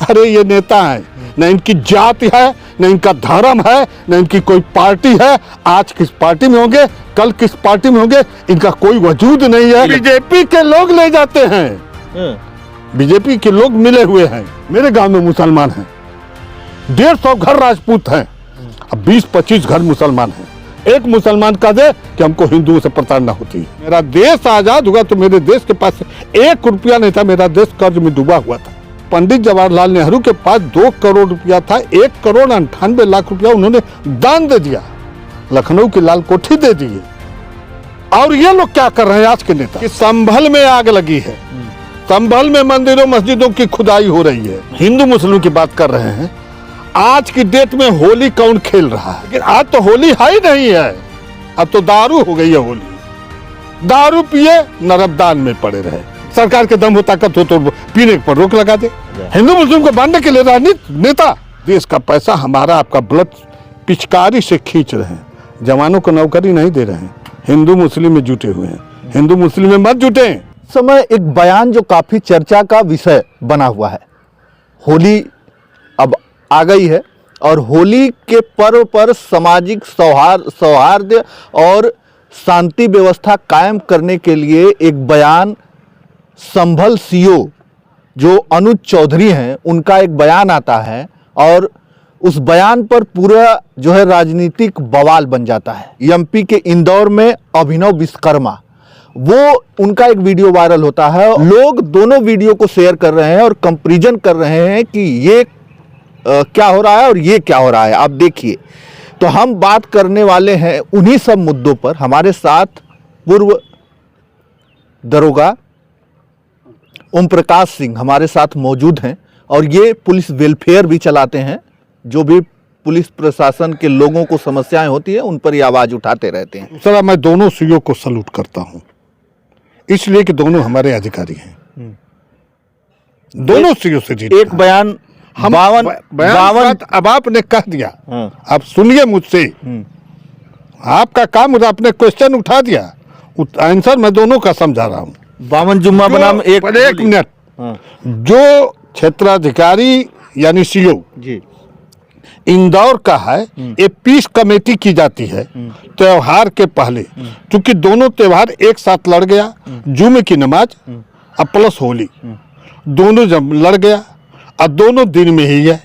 अरे ये नेता हैं, न इनकी जाति है, न इनका धर्म है, न इनकी कोई पार्टी है। आज किस पार्टी में होंगे, कल किस पार्टी में होंगे, इनका कोई वजूद नहीं है। बीजेपी के लोग ले जाते हैं, बीजेपी के लोग मिले हुए हैं। मेरे गांव में मुसलमान हैं, 150 घर राजपूत हैं, अब 20-25 घर मुसलमान हैं। एक मुसलमान का दे कि हमको हिंदुओं से प्रताड़ना होती है। मेरा देश आजाद हुआ तो मेरे देश के पास 1 रुपया नहीं था, मेरा देश कर्ज में डूबा हुआ था। पंडित जवाहरलाल नेहरू के पास 2 करोड़ रुपया था, 1,98,00,000 रुपया उन्होंने दान दे दिया, लखनऊ की लाल कोठी दे दिए। और ये लोग क्या कर रहे हैं आज के नेता कि संभल में आग लगी है, संभल में मंदिरों मस्जिदों की खुदाई हो रही है। हिंदू मुस्लिम की बात कर रहे हैं, आज की डेट में होली कौन खेल रहा है? लेकिन आज तो होली है ही नहीं है, अब तो दारू हो गई है होली। दारू पिए नरकदान में पड़े रहे, सरकार के दम हो ताकत हो तो पीने पर रोक लगा दे। हिंदू मुस्लिम को बांटने के लिए राजनीति नेता देश का पैसा हमारा आपका ब्लड पिचकारी से खींच रहे हैं, जवानों को नौकरी नहीं दे रहे हैं, हिंदू मुस्लिम में जुटे हुए हैं। हिंदू मुस्लिम में मत जुटे। समय एक बयान जो काफी चर्चा का विषय बना हुआ है, होली अब आ गई है और होली के पर्व पर सामाजिक सौहार्द और शांति व्यवस्था कायम करने के लिए एक बयान संभल सीओ जो अनुज चौधरी हैं उनका एक बयान आता है और उस बयान पर पूरा जो है राजनीतिक बवाल बन जाता है। एमपी के इंदौर में अभिनव विश्वकर्मा, वो उनका एक वीडियो वायरल होता है। लोग दोनों वीडियो को शेयर कर रहे हैं और कंपैरिजन कर रहे हैं कि ये क्या हो रहा है और ये क्या हो रहा है। आप देखिए, तो हम बात करने वाले हैं उन्हीं सब मुद्दों पर। हमारे साथ पूर्व दरोगा ओम प्रकाश सिंह हमारे साथ मौजूद हैं और ये पुलिस वेलफेयर भी चलाते हैं। जो भी पुलिस प्रशासन के लोगों को समस्याएं होती है उन पर ये आवाज उठाते रहते हैं। सर, मैं दोनों सीओ को सलूट करता हूं, इसलिए कि दोनों हमारे अधिकारी हैं। दोनों सीओ से जीते। एक बयान हम 52 अब आपने कह दिया, आप सुनिए मुझसे, आपका काम आपने क्वेश्चन उठा दिया, आंसर मैं दोनों का समझा रहा हूं। 52 जुम्मा बनाम एक मिनट। जो क्षेत्राधिकारी यानी सीओ जी इंदौर का है, ये पीस कमेटी की जाती है त्योहार के पहले, क्योंकि दोनों त्योहार एक साथ लड़ गया, जुमे की नमाज और प्लस होली, दोनों जब लड़ गया और दोनों दिन में ही है।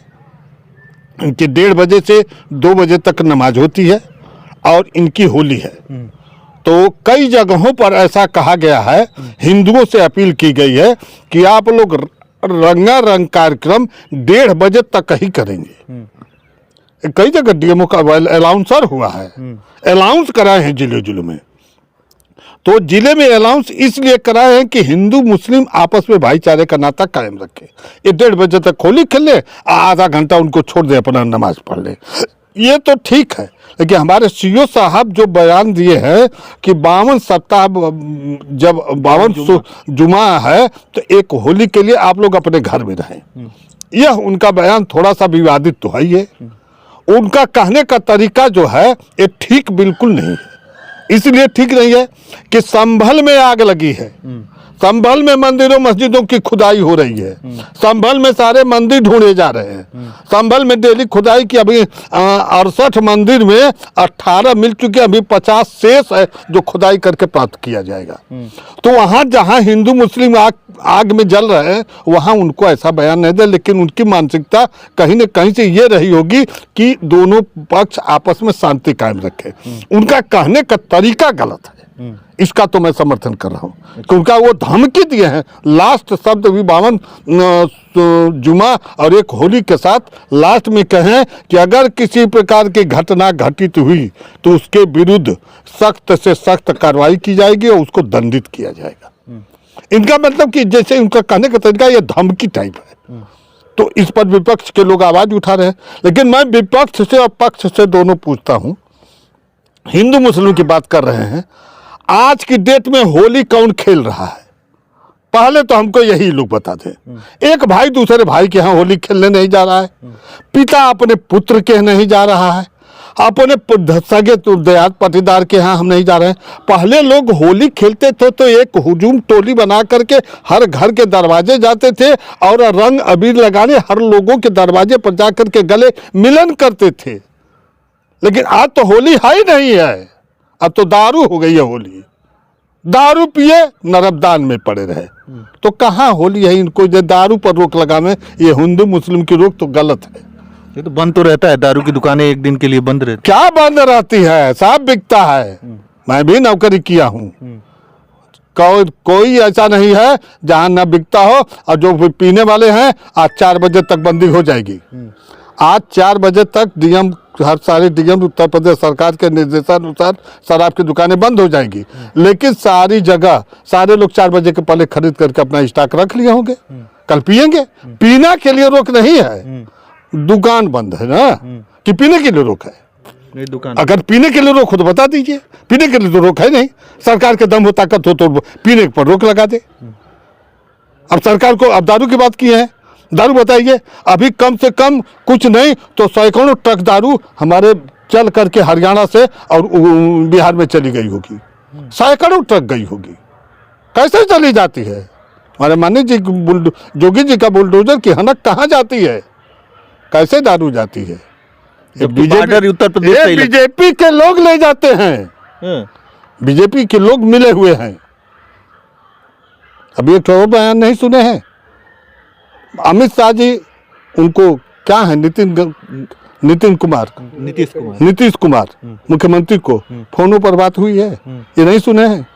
इनके 1:30 बजे से 2 बजे तक नमाज होती है और इनकी होली है। तो कई जगहों पर ऐसा कहा गया है, हिंदुओं से अपील की गई है कि आप लोग रंगारंग कार्यक्रम 1:30 बजे तक ही करेंगे। कई जगह डीएमओ का अलाउंसर हुआ है, अलाउंस कराए हैं जिले जिले में। तो जिले में अलाउंस इसलिए कराए हैं कि हिंदू मुस्लिम आपस में भाईचारे का नाता कायम रखे। ये 1:30 बजे तक होली खेल ले, आधा घंटा उनको छोड़ दे, अपना नमाज पढ़ ले, ये तो ठीक है। लेकिन हमारे सीओ साहब जो बयान दिए हैं कि 52 सप्ताह जब 52 जुमा है तो एक होली के लिए आप लोग अपने घर में रहें, यह उनका बयान थोड़ा सा विवादित तो है। ये उनका कहने का तरीका जो है ये ठीक बिल्कुल नहीं है। इसलिए ठीक नहीं है कि संभल में आग लगी है, संभल में मंदिरों मस्जिदों की खुदाई हो रही है, संभल में सारे मंदिर ढूंढे जा रहे हैं। संभल में डेली खुदाई की अभी 68 मंदिर में 18 मिल चुके, अभी 50 शेष है जो खुदाई करके प्राप्त किया जाएगा। तो वहाँ जहाँ हिंदू मुस्लिम आग में जल रहे हैं वहाँ उनको ऐसा बयान नहीं दे, लेकिन उनकी मानसिकता कहीं न कहीं से ये रही होगी कि दोनों पक्ष आपस में शांति कायम रखे। उनका कहने का तरीका गलत है, इसका तो मैं समर्थन कर रहा हूँ। क्योंकि वो धमकी दिए हैं, लास्ट शब्द भी 52 जुमा और एक होली के साथ लास्ट में कहें कि अगर किसी प्रकार की घटना घटित हुई तो उसके विरुद्ध सख्त से सख्त कार्रवाई की जाएगी और उसको दंडित किया जाएगा। इनका मतलब कि जैसे उनका कहने का तरीका ये धमकी टाइप है। तो इस पर विपक्ष के लोग आवाज उठा रहे हैं, लेकिन मैं विपक्ष से और पक्ष से दोनों पूछता हूँ। हिंदू मुस्लिम की बात कर रहे हैं, आज की डेट में होली कौन खेल रहा है? पहले तो हमको यही लोग बताते हैं। एक भाई दूसरे भाई के यहाँ होली खेलने नहीं जा रहा है, पिता अपने पुत्र के नहीं जा रहा है, अपने सगे तो देहात पटीदार के यहाँ हम नहीं जा रहे हैं। पहले लोग होली खेलते थे तो एक हुजूम टोली बना करके हर घर के दरवाजे जाते थे और रंग अबीर लगाने हर लोगों के दरवाजे पर जाकर के गले मिलन करते थे। लेकिन आज तो होली है ही नहीं है, अब तो दारू हो गई है होली। दारू पिए नरकदान में पड़े रहे। तो कहाँ होली है? इनको जो दारू पर रोक लगाने, ये हिंदू मुस्लिम की रोक तो गलत है। ये तो बंद तो रहता है, दारू की दुकानें एक दिन के लिए बंद रहती क्या बंद रहती है? सब बिकता है। मैं भी नौकरी किया हूँ। कोई ऐसा नहीं है जहाँ न बिकता हो। और जो पीने वाले हैं आज 4 बजे तक बंदी हो जाएगी। आज 4 बजे तक डीएम, हर सारे डीएम उत्तर प्रदेश सरकार के निर्देशानुसार शराब की दुकानें बंद हो जाएंगी। लेकिन सारी जगह सारे लोग 4 बजे के पहले खरीद करके अपना स्टॉक रख लिए होंगे, कल पिएंगे। पीना के लिए रोक नहीं है, दुकान बंद है ना, कि पीने के लिए रोक है? नहीं, दुकान अगर पीने के लिए रोक हो तो बता दीजिए। पीने के लिए तो रोक है नहीं। सरकार के दम हो ताकत हो तो पीने पर रोक लगा दे। अब सरकार को, अब दारू की बात की है, दारू बताइए। अभी कम से कम कुछ नहीं तो सैकड़ों ट्रक दारू हमारे चल करके हरियाणा से और बिहार में चली गई होगी। सैकड़ों ट्रक गई होगी। कैसे चली जाती है? हमारे माननीय जी जोगी जी का बुलडोजर की हनक कहाँ जाती है? कैसे दारू जाती है? ये बीजेपी के लोग ले जाते हैं। बीजेपी के लोग मिले हुए हैं। अभी एक और बयान नहीं सुने हैं? अमित शाह जी, उनको क्या है, नीतीश कुमार मुख्यमंत्री को फोनों पर बात हुई है, ये नहीं सुने हैं?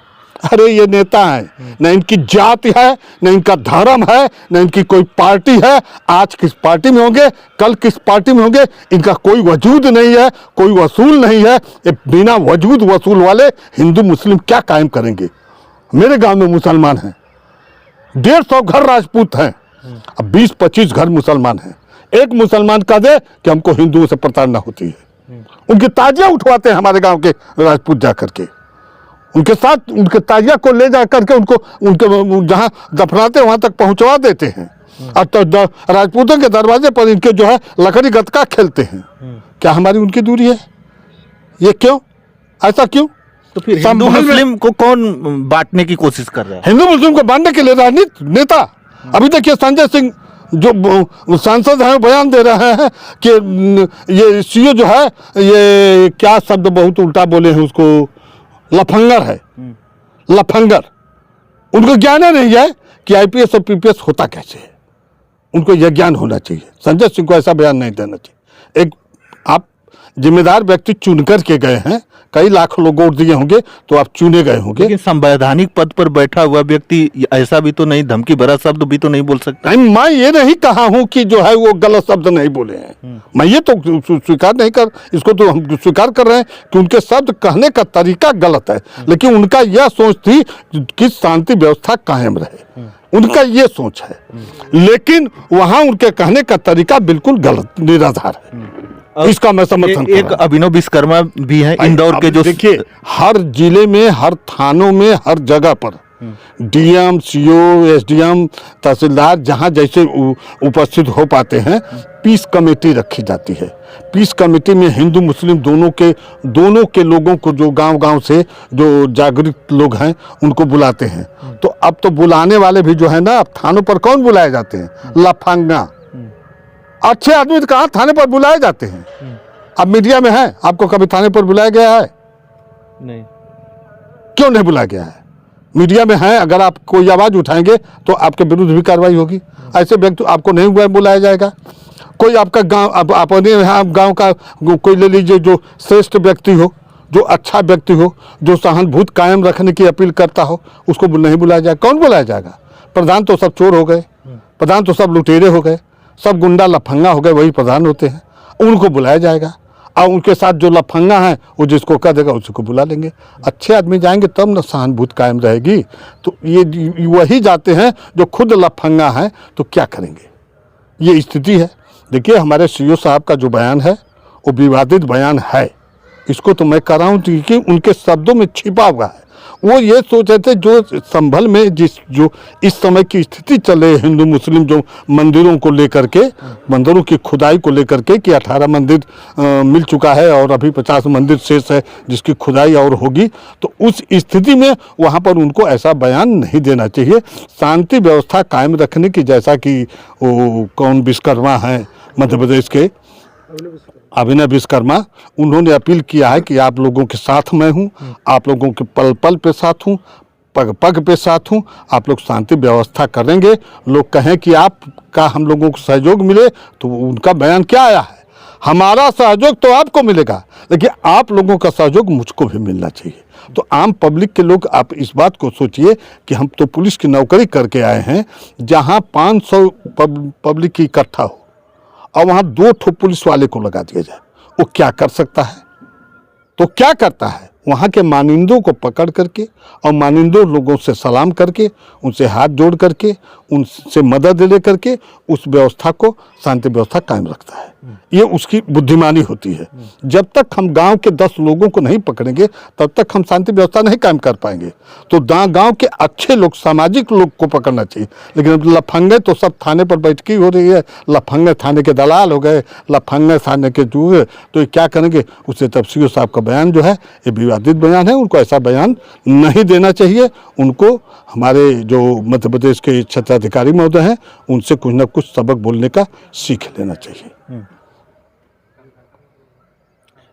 अरे ये नेता है, न इनकी जाति है, न इनका धर्म है, न इनकी कोई पार्टी है। आज किस पार्टी में होंगे, कल किस पार्टी में होंगे, इनका कोई वजूद नहीं है, कोई वसूल नहीं है। ये बिना वजूद वसूल वाले हिंदू मुस्लिम क्या कायम करेंगे? मेरे गांव में मुसलमान हैं, 150 घर राजपूत हैं, अब 20-25 घर मुसलमान हैं। एक मुसलमान कह दे कि हमको हिंदुओं से प्रताड़ना होती है, उनकी ताजिया उठवाते हैं हमारे गांव के राजपूत जाकर के। उनके साथ उनके ताजिया को ले जा करके उनको उनके जहां दफनाते वहां तक पहुंचवा देते हैं। और तो राजपूतों के दरवाजे पर इनके जो है लकड़ी गतका खेलते हैं। क्या हमारी उनकी दूरी है? ये क्यों? ऐसा क्यों? तो फिर हिंदू मुस्लिम को कौन बांटने की कोशिश कर रहा है? हिंदू मुस्लिम को बांटने के लिए राजनीति नेता। अभी देखिए संजय सिंह जो सांसद हैं बयान दे रहे हैं कि ये सीओ जो है, ये क्या शब्द बहुत उल्टा बोले हैं उसको, लफंगर है, लफंगर। उनको ज्ञान नहीं है कि आईपीएस और पीपीएस होता कैसे है। उनको यह ज्ञान होना चाहिए। संजय सिंह को ऐसा बयान नहीं देना चाहिए। एक आप जिम्मेदार व्यक्ति चुन कर के गए हैं, कई लाख लोग वोट दिए होंगे तो आप चुने गए होंगे। लेकिन संवैधानिक पद पर बैठा हुआ व्यक्ति ऐसा भी तो नहीं, धमकी भरा शब्द भी तो नहीं बोल सकता। नहीं, मैं ये नहीं कहा हूं कि जो है वो गलत शब्द नहीं बोले हैं। मैं ये तो स्वीकार नहीं कर, इसको तो हम स्वीकार कर रहे हैं कि उनके शब्द कहने का तरीका गलत है। लेकिन उनका यह सोच थी कि शांति व्यवस्था कायम रहे, उनका ये सोच है। लेकिन वहां उनके कहने का तरीका बिल्कुल गलत, निराधार है। इसका मैं समर्थन एक अभिनव विश्वकर्मा भी है इंदौर के, जो देखिए हर जिले में, हर थानों में, हर जगह पर डीएम, सीओ, एसडीएम, तहसीलदार जहां जैसे उपस्थित हो पाते हैं, पीस कमेटी रखी जाती है। पीस कमेटी में हिंदू मुस्लिम दोनों के लोगों को, जो गांव-गांव से जो जागरूक लोग हैं उनको बुलाते हैं। तो अब तो बुलाने वाले भी जो है ना, अब थानों पर कौन बुलाए जाते हैं? लफंगा। अच्छे आदमी तो कहाँ थाने पर बुलाए जाते हैं? अब मीडिया में है, आपको कभी थाने पर बुलाया गया है? नहीं। क्यों नहीं बुलाया गया है? मीडिया में है, अगर आप कोई आवाज उठाएंगे तो आपके विरुद्ध भी कार्रवाई होगी। ऐसे व्यक्ति आपको नहीं हुआ बुलाया जाएगा। कोई आपका गांव, अपने यहाँ गांव का कोई ले लीजिए जो श्रेष्ठ व्यक्ति हो, जो अच्छा व्यक्ति हो, जो सहानुभूति कायम रखने की अपील करता हो, उसको नहीं बुलाया जाएगा। कौन बुलाया जाएगा? प्रधान तो सब चोर हो गए, प्रधान तो सब लुटेरे हो गए, सब गुंडा लफंगा हो गए, वही प्रधान होते हैं। उनको बुलाया जाएगा और उनके साथ जो लफंगा हैं वो जिसको कह देगा उसको बुला लेंगे। अच्छे आदमी जाएंगे तब न सहानुभूति कायम रहेगी। तो ये वही जाते हैं जो खुद लफंगा हैं, तो क्या करेंगे? ये स्थिति है। देखिए हमारे सीओ साहब का जो बयान है वो विवादित बयान है। इसको तो मैं कह रहा हूँ कि उनके शब्दों में छिपा हुआ है। वो ये सोच रहे थे जो संभल में जो इस समय की स्थिति चल रही है, हिंदू मुस्लिम जो मंदिरों को लेकर के, मंदिरों की खुदाई को लेकर के कि 18 मंदिर मिल चुका है और अभी 50 मंदिर शेष है जिसकी खुदाई और होगी, तो उस स्थिति में वहाँ पर उनको ऐसा बयान नहीं देना चाहिए। शांति व्यवस्था कायम रखने की, जैसा कि वो कौन विश्वकर्मा हैं मध्य प्रदेश के अभिनव विश्वकर्मा, उन्होंने अपील किया है कि आप लोगों के साथ मैं हूं, आप लोगों के पल पल पे साथ हूं, पग पग पे साथ हूं, आप लोग शांति व्यवस्था करेंगे। लोग कहें कि आपका हम लोगों को सहयोग मिले, तो उनका बयान क्या आया है, हमारा सहयोग तो आपको मिलेगा लेकिन आप लोगों का सहयोग मुझको भी मिलना चाहिए। तो आम पब्लिक के लोग आप इस बात को सोचिए कि हम तो पुलिस की नौकरी करके आए हैं, जहाँ 500 पब्लिक इकट्ठा हो और वहाँ 2 ठो पुलिस वाले को लगा दिया जाए, वो क्या कर सकता है? तो क्या करता है, वहाँ के मानिंदों को पकड़ करके और मानिंदों लोगों से सलाम करके, उनसे हाथ जोड़ करके, उनसे मदद ले करके उस व्यवस्था को, शांति व्यवस्था कायम रखता है। ये उसकी बुद्धिमानी होती है। जब तक हम गांव के 10 लोगों को नहीं पकड़ेंगे तब तक हम शांति व्यवस्था नहीं कायम कर पाएंगे। तो गांव के अच्छे लोग, सामाजिक लोग को पकड़ना चाहिए। लेकिन अब लफंगे तो सब थाने पर बैठकी हो रही है, लफंगे थाने के दलाल हो गए, लफंगे थाने के चूहे, तो ये क्या करेंगे? उससे तब सीओ साहब का बयान जो है ये विवादित बयान है, उनको ऐसा बयान नहीं देना चाहिए। उनको हमारे जो मध्य प्रदेश के क्षेत्राधिकारी महोदय हैं उनसे कुछ न कुछ सबक बोलने का सीख लेना चाहिए।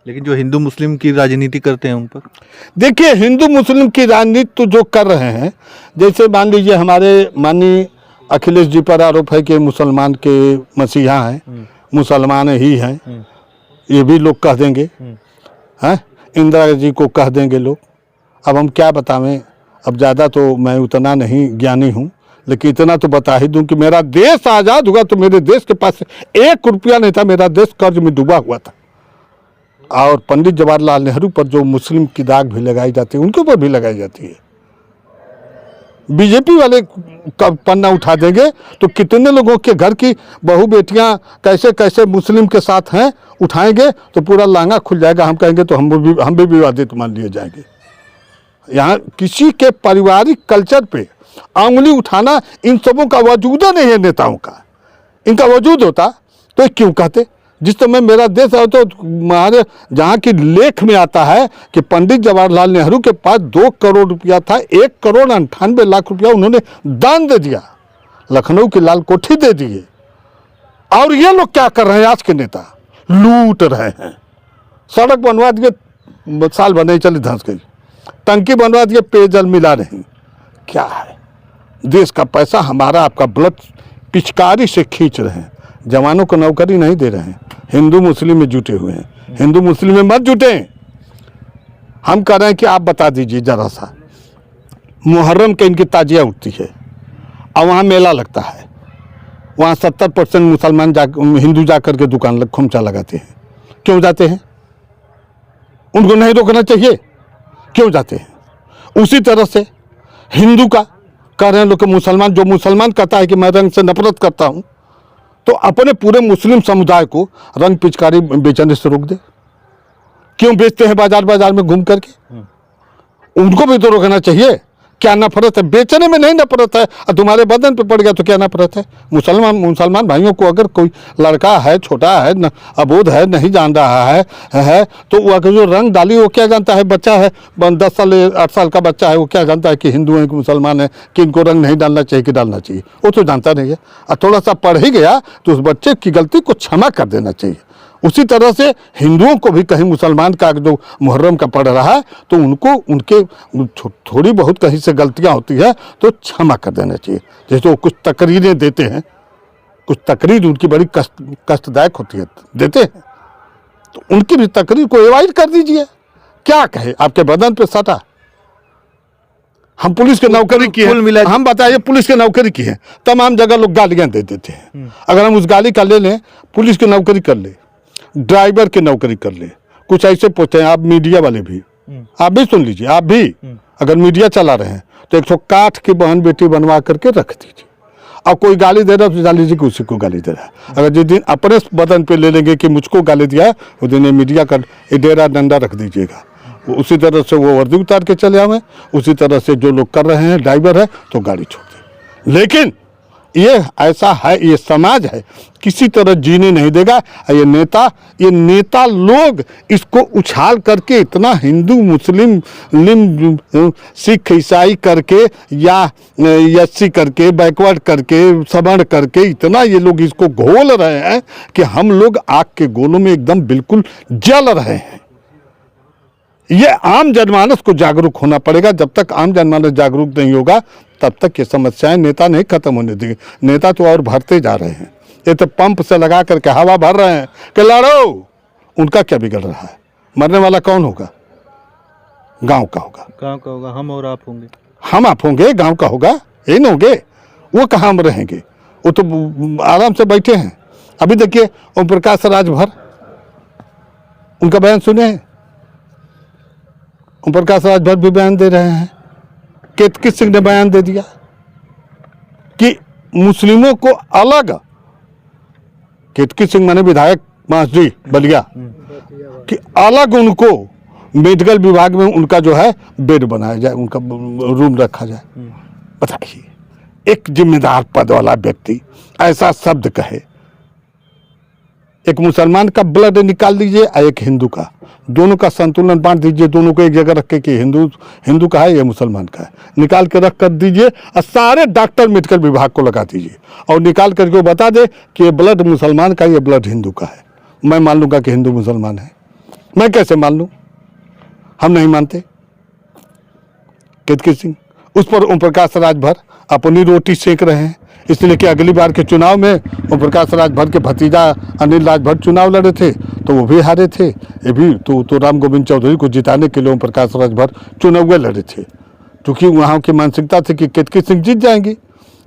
लेकिन जो हिंदू मुस्लिम की राजनीति करते हैं उन पर, देखिए हिंदू मुस्लिम की राजनीति तो जो कर रहे हैं, जैसे मान लीजिए हमारे माननीय अखिलेश जी पर आरोप है कि मुसलमान के मसीहा हैं, मुसलमान ही हैं, ये भी लोग कह देंगे हैं, इंदिरा जी को कह देंगे लोग। अब हम क्या बतावें, अब ज़्यादा तो मैं उतना नहीं ज्ञानी हूँ, लेकिन इतना तो बता ही दूं कि मेरा देश आज़ाद हुआ तो मेरे देश के पास 1 रुपया नहीं था, मेरा देश कर्ज में डूबा हुआ था। और पंडित जवाहरलाल नेहरू पर जो मुस्लिम की दाग भी लगाई जाती है, उनके ऊपर भी लगाई जाती है। बीजेपी वाले का पन्ना उठा देंगे तो कितने लोगों के घर की बहू बेटियां कैसे कैसे मुस्लिम के साथ हैं, उठाएंगे तो पूरा लांगा खुल जाएगा। हम कहेंगे तो हम भी विवादित मान लिए जाएंगे। यहाँ किसी के पारिवारिक कल्चर पे आंगुली उठाना, इन सबों का वजूद नहीं है नेताओं का। इनका वजूद होता तो क्यों कहते? जिस समय मेरा देश है तो हमारे जहाँ की लेख में आता है कि पंडित जवाहरलाल नेहरू के पास 2 करोड़ रुपया था, 1 करोड़ 98 लाख रुपया उन्होंने दान दे दिया, लखनऊ की लाल कोठी दे दिए। और ये लोग क्या कर रहे हैं? आज के नेता लूट रहे हैं। सड़क बनवा दिए, साल भर नहीं चली धंस गई, टंकी बनवा दिए, पेयजल मिला नहीं। क्या है? देश का पैसा हमारा आपका ब्लड पिचकारी से खींच रहे हैं। जवानों को नौकरी नहीं दे रहे हैं, हिंदू मुस्लिम में जुटे हुए हैं। हिंदू मुस्लिम में मत जुटे। हम कह रहे हैं कि आप बता दीजिए जरा सा, मुहर्रम के इनकी ताजिया उठती है और वहाँ मेला लगता है, वहाँ 70% मुसलमान हिंदू जाकर के दुकान खोमचा लगाते हैं। क्यों जाते हैं? उनको नहीं रोकना चाहिए? क्यों जाते हैं? उसी तरह से हिंदू का कह रहे हैं लोग, मुसलमान जो मुसलमान कहता है कि मैं रंग से नफरत करता हूँ, तो अपने पूरे मुस्लिम समुदाय को रंग पिचकारी बेचने से रोक दे। क्यों बेचते हैं बाजार बाजार में घूम करके? उनको भी तो रोकना चाहिए। क्या नफरत है? बेचने में नहीं नफरत है, और तुम्हारे बदन पे पड़ गया तो क्या नफरत है? मुसलमान भाइयों को अगर कोई लड़का है, छोटा है, अबोध है, नहीं जान रहा है तो वो अगर जो रंग डाली, वो क्या जानता है? बच्चा है 10 साल 8 साल का बच्चा है, वो क्या जानता है कि हिंदू है कि मुसलमान है, कि इनको रंग नहीं डालना चाहिए कि डालना चाहिए? वो तो जानता नहीं है। और थोड़ा सा पढ़ ही गया तो उस बच्चे की गलती को क्षमा कर देना चाहिए। उसी तरह से हिंदुओं को भी कहीं मुसलमान का जो मुहर्रम का पड़ रहा है तो उनको उनके थोड़ी बहुत कहीं से गलतियां होती है तो क्षमा कर देना चाहिए। जैसे वो कुछ तकरीरें देते हैं, कुछ तकरीर उनकी बड़ी कष्टदायक होती है, देते हैं, तो उनकी भी तकरीर को एवॉइड कर दीजिए। क्या कहे? आपके बदन पे सटा। हम पुलिस की नौकरी की है, हम बताइए पुलिस की नौकरी की है, तमाम जगह लोग गालियां दे देते हैं। अगर हम उस गाली का ले लें, पुलिस की नौकरी कर ले, ड्राइवर की नौकरी कर ले, कुछ ऐसे पूछते हैं। आप मीडिया वाले भी, आप भी सुन लीजिए, आप भी अगर मीडिया चला रहे हैं तो 160 की बहन बेटी बनवा करके रख दीजिए। और कोई गाली दे रहा है तो जान लीजिए कि उसी को गाली दे रहा है। अगर जिस दिन अपने बदन पे ले लेंगे कि मुझको गाली दिया है, उस दिन मीडिया का डेरा डंडा रख दीजिएगा उसी तरह से वो वर्दी उतार के चले आवे, उसी तरह से जो लोग कर रहे हैं ड्राइवर है तो गाड़ी छोड़ दे। लेकिन ये ऐसा है, ये समाज है, किसी तरह जीने नहीं देगा। ये नेता लोग इसको उछाल करके इतना हिंदू मुस्लिम सिख ईसाई करके या एससी करके बैकवर्ड करके सवर्ण करके इतना ये लोग इसको घोल रहे हैं कि हम लोग आग के गोलों में एकदम बिल्कुल जल रहे हैं। ये आम जनमानस को जागरूक होना पड़ेगा। जब तक आम जनमानस जागरूक नहीं होगा तब तक ये समस्याएं नेता नहीं खत्म होने देंगे। नेता तो और भरते जा रहे हैं, ये तो पंप से लगा करके हवा भर रहे हैं कि लड़ो। उनका क्या बिगड़ रहा है? मरने वाला कौन होगा? गांव का होगा। गाँव का होगा, हम और आप होंगे। हम आप होंगे, गांव का होगा, ये न होंगे। वो कहाँ हम रहेंगे? वो तो आराम से बैठे हैं। अभी देखिए ओम प्रकाश राजभर, उनका बयान सुने हैं? ओम प्रकाश राजभर भी बयान दे रहे हैं। केतकी सिंह ने बयान दे दिया कि मुस्लिमों को अलग, केतकी सिंह माने विधायक मांझी बलिया, कि अलग उनको मेडिकल विभाग में उनका जो है बेड बनाया जाए, उनका रूम रखा जाए। बताइए, एक जिम्मेदार पद वाला व्यक्ति ऐसा शब्द कहे। एक मुसलमान का ब्लड निकाल दीजिए और एक हिंदू का, दोनों का संतुलन बांट दीजिए, दोनों को एक जगह रख के कि हिंदू का है या मुसलमान का है, निकाल के रख कर दीजिए और सारे डॉक्टर मेडिकल विभाग को लगा दीजिए और निकाल करके वो बता दे कि ये ब्लड मुसलमान का, ये ब्लड हिंदू का है। मैं मान लूँगा कि हिंदू मुसलमान है। मैं कैसे मान लूँ? हम नहीं मानते। केतकी सिंह, उस पर ओम प्रकाश राजभर अपनी रोटी सेक रहे हैं, इसलिए कि अगली बार के चुनाव में ओम प्रकाश राजभर के भतीजा अनिल राजभर चुनाव लड़े थे तो वो भी हारे थे। ये भी तो राम गोविंद चौधरी को जिताने के लिए ओम प्रकाश राजभर चुनाव लड़े थे, क्योंकि वहाँ की मानसिकता थी कि केतकी सिंह जीत जाएंगी।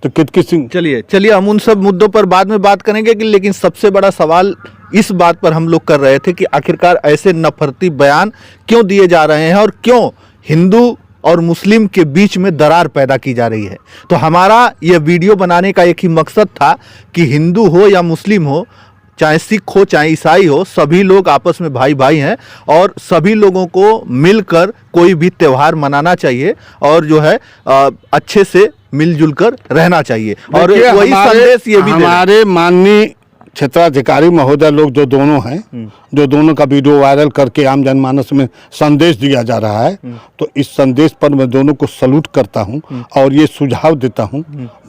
तो केतकी सिंह, चलिए हम उन सब मुद्दों पर बाद में बात करेंगे कि लेकिन सबसे बड़ा सवाल इस बात पर हम लोग कर रहे थे कि आखिरकार ऐसे नफरती बयान क्यों दिए जा रहे हैं और क्यों हिंदू और मुस्लिम के बीच में दरार पैदा की जा रही है। तो हमारा यह वीडियो बनाने का एक ही मकसद था कि हिंदू हो या मुस्लिम हो, चाहे सिख हो चाहे ईसाई हो, सभी लोग आपस में भाई भाई हैं और सभी लोगों को मिलकर कोई भी त्यौहार मनाना चाहिए और जो है अच्छे से मिलजुल कर रहना चाहिए। और वही संदेश ये भी हमारे माननीय क्षेत्राधिकारी महोदय लोग जो दोनों हैं, जो दोनों का वीडियो वायरल करके आम जनमानस में संदेश दिया जा रहा है, तो इस संदेश पर मैं दोनों को सलूट करता हूं और ये सुझाव देता हूं।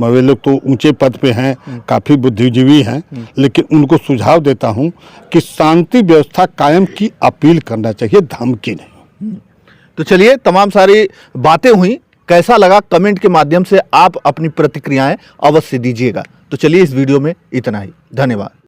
वे लोग तो ऊंचे पद पे हैं, काफ़ी बुद्धिजीवी हैं, लेकिन उनको सुझाव देता हूं कि शांति व्यवस्था कायम की अपील करना चाहिए, धमकी नहीं। तो चलिए, तमाम सारी बातें हुई, कैसा लगा कमेंट के माध्यम से आप अपनी प्रतिक्रियाएं अवश्य दीजिएगा। तो चलिए, इस वीडियो में इतना ही। धन्यवाद।